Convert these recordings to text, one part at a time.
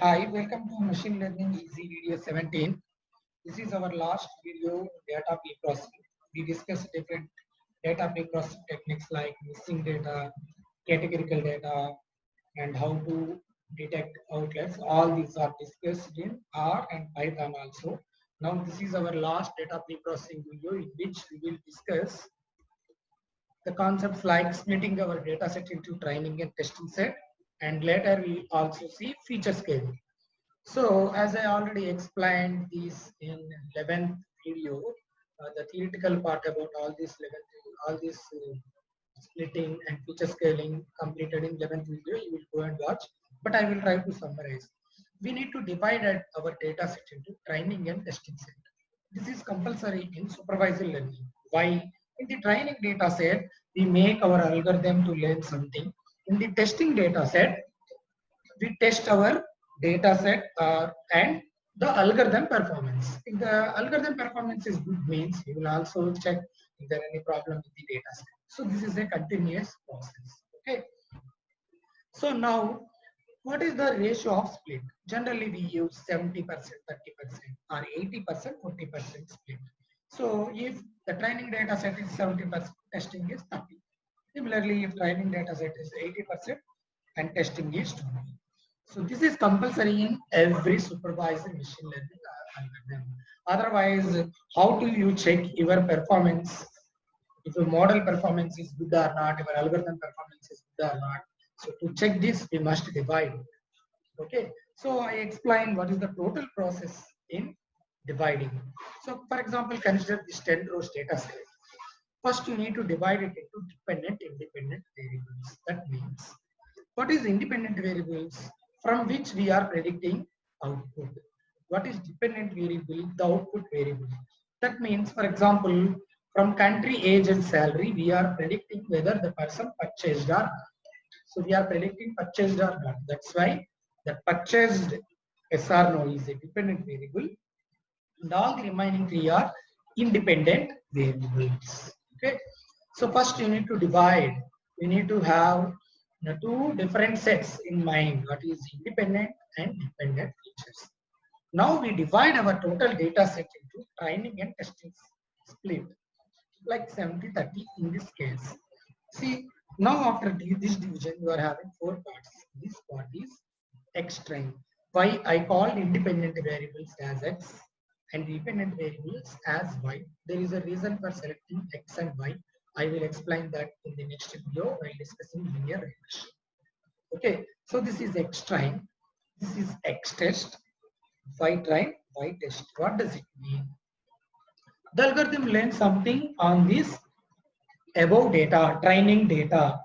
Hi, welcome to Machine Learning Easy Video 17. This is our last video data pre-processing. We discussed different data pre-processing techniques like missing data, categorical data, and how to detect outlets. All these are discussed in R and Python also. Now this is our last data pre-processing video in which we will discuss the concepts like splitting our data set into training and testing set, and later we also see feature scaling. So, as I already explained this in 11th video, the theoretical part about all this splitting and feature scaling completed in 11th video, you will go and watch. But I will try to summarize. We need to divide our data set into training and testing set. This is compulsory in supervised learning. Why? In the training data set, we make our algorithm to learn something. In the testing data set, we test our data set and the algorithm performance. If the algorithm performance is good, means we will also check if there are any problem with the data set. So this is a continuous process. Okay. So now, what is the ratio of split? Generally, we use 70%, 30%, or 80%, 40% split. So if the training data set is 70%, testing is 30. Similarly, if training data set is 80% and testing is 20. So this is compulsory in every supervised machine learning algorithm. Otherwise, how do you check your performance? If your model performance is good or not, your algorithm performance is good or not. So to check this, we must divide it. Okay. So I explain what is the total process in dividing. So for example, consider this 10 rows data set. First, you need to divide it into dependent, independent variables. That means, what is independent variables from which we are predicting output? What is dependent variable? The output variable. That means, for example, from country, age, and salary, we are predicting whether the person purchased or not. So we are predicting purchased or not. That's why the purchased yes or no is a dependent variable, and all the remaining three are independent variables. Okay. So first you need to divide. You need to have two different sets in mind. What is independent and dependent features. Now we divide our total data set into training and testing split, like 70-30 in this case. See, now after this division, you are having four parts. This part is x train. Why I call independent variables as x and dependent variables as y. There is a reason for selecting x and y. I will explain that in the next video while discussing linear regression. Okay, so this is x train. This is x test, y train, y test. What does it mean? The algorithm learns something on this above data, training data.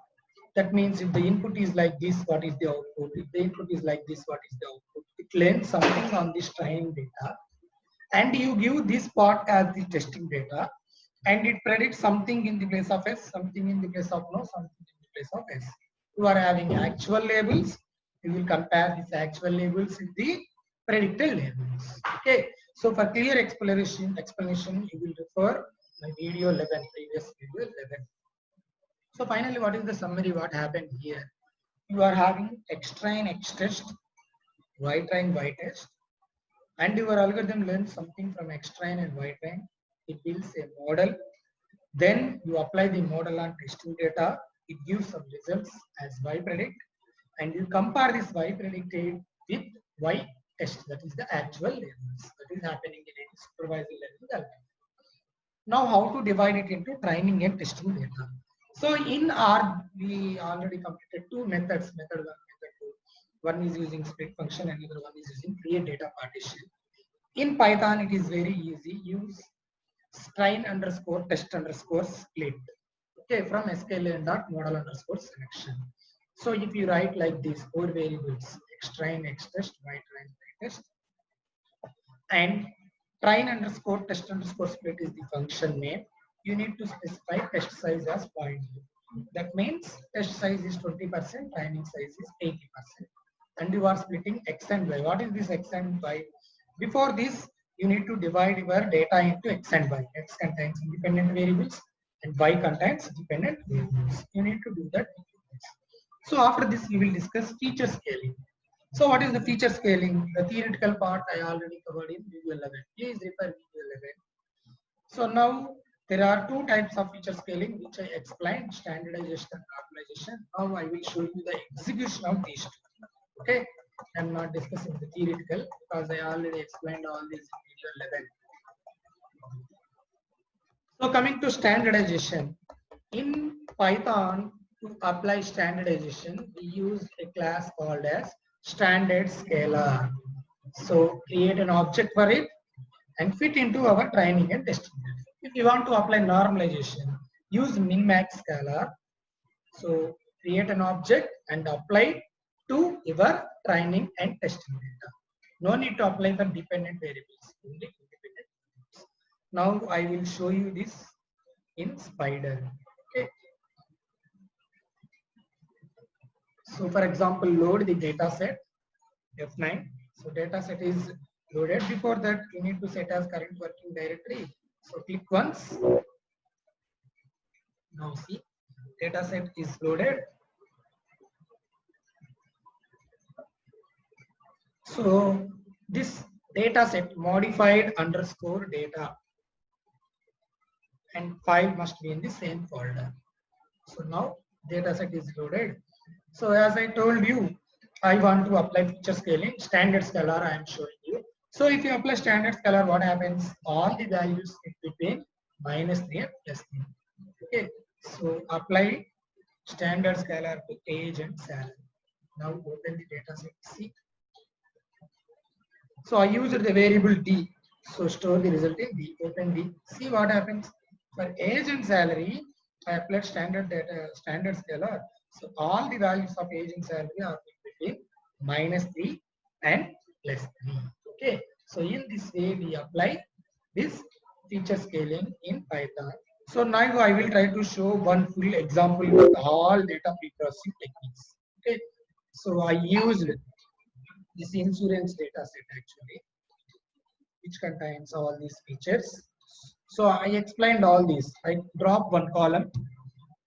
That means if the input is like this, what is the output? If the input is like this, what is the output? It learns something on this training data, and you give this part as the testing data, and it predicts something in the place of S, something in the place of no, something in the place of S. You are having actual labels. You will compare these actual labels with the predicted labels. Okay. So for clear explanation, you will refer my video 11, previous video 11. So finally, what is the summary? What happened here? You are having X train, X test, Y train, Y test, and your algorithm learns something from X train and Y train. It builds a model. Then you apply the model on testing data. It gives some results as Y predict, and you compare this Y predicted with Y test. That is the actual labels. That is happening in a supervised learning algorithm. Now, how to divide it into training and testing data? So in R, we already completed two methods, method 1, method 2. One is using split function, and another one is using create data partition. In Python, it is very easy. Use train underscore test underscore split. Okay, from sklearn dot model underscore selection. So if you write like this, four variables, x train, x test, y train, y test, and train underscore test underscore split is the function name. You need to specify test size as 0.2. That means test size is 20%, training size is 80%. And you are splitting x and y. What is this x and y? Before this, you need to divide your data into x and y. X contains independent variables and y contains dependent variables. You need to do that. So after this, we will discuss feature scaling. So what is the feature scaling? The theoretical part I already covered in video 11. Please refer video 11. So now there are two types of feature scaling which I explained, standardization and normalization. Now I will show you the execution of these two. Okay, I'm not discussing the theoretical because I already explained all these in video 11. So coming to standardization, in Python to apply standardization, we use a class called as standard scalar. So create an object for it and fit into our training and testing. If you want to apply normalization, use min-max scalar. So create an object and apply to your training and testing data. No need to apply the dependent variables, only independent. Now I will show you this in Spider. Okay. So for example, load the data set F9. So data set is loaded. Before that, you need to set as current working directory. So click once. Now see, data set is loaded. So this data set modified underscore data and file must be in the same folder. So now data set is loaded. So as I told you, I want to apply feature scaling, standard scalar I am showing you. So if you apply standard scalar, what happens? All the values in between -3 and +3. Okay, so apply standard scalar to age and salary. Now open the data set C. So I used the variable D. So store the result in D. Open D. See what happens. For age and salary, I applied standard scalar. So all the values of age and salary are between -3 and +3. Okay. So in this way, we apply this feature scaling in Python. So now I will try to show one full example with all data pre-processing techniques. Okay. So I used this insurance data set actually, which contains all these features. So I explained all these. I dropped one column.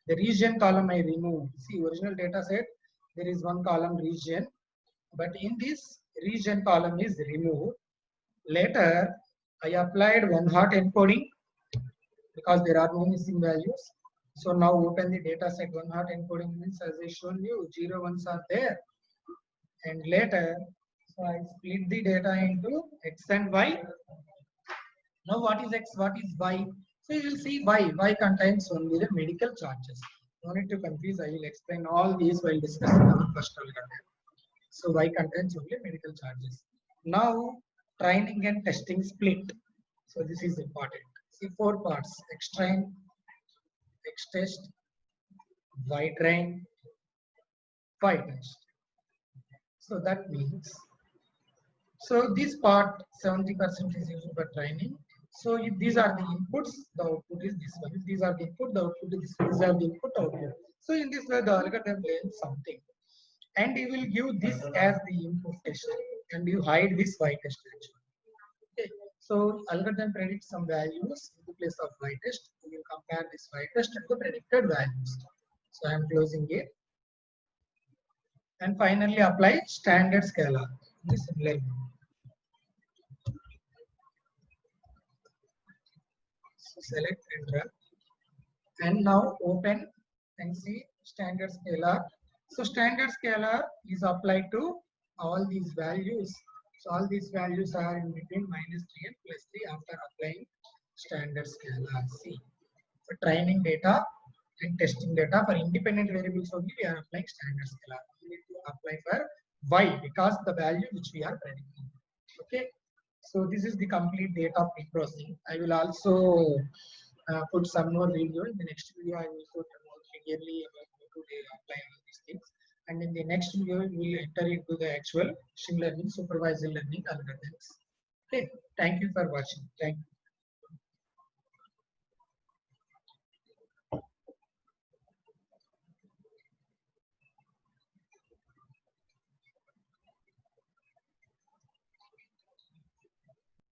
The region column I removed. See, original data set, there is one column region, but in this region column is removed. Later, I applied one hot encoding because there are no missing values. So now open the data set. One hot encoding means, as I shown you, 0 ones are there. And later, so I split the data into X and Y. Now what is X, what is Y? So you will see Y. Y contains only the medical charges. No need to confuse. I will explain all these while discussing our first algorithm. So Y contains only medical charges. Now training and testing split. So this is important. See 4 parts: X train, X test, Y train, Y test. So that means, so this part 70% is used for training. So if these are the inputs, the output is this one. If these are the input, the output is this one. These are the input, output. So in this way, the algorithm learns something, and you will give this as the input test, and you hide this Y test actually. Okay. So algorithm predicts some values in the place of Y test. We will compare this Y test to the predicted values. So I am closing it, and finally apply standard scalar. This similar. So select and run. And now open and see standard scalar. So standard scalar is applied to all these values. So all these values are in between -3 and +3 after applying standard scalar. See, for training data and testing data for independent variables only we are applying standard scalar. We need to apply for Y because the value which we are predicting. Okay. So this is the complete data pre-processing. I will also put some more video. In the next video, I will put more clearly about how to apply all these things. And in the next video, we will enter into the actual machine learning, supervised learning algorithms. Okay. Thank you for watching. Thank you.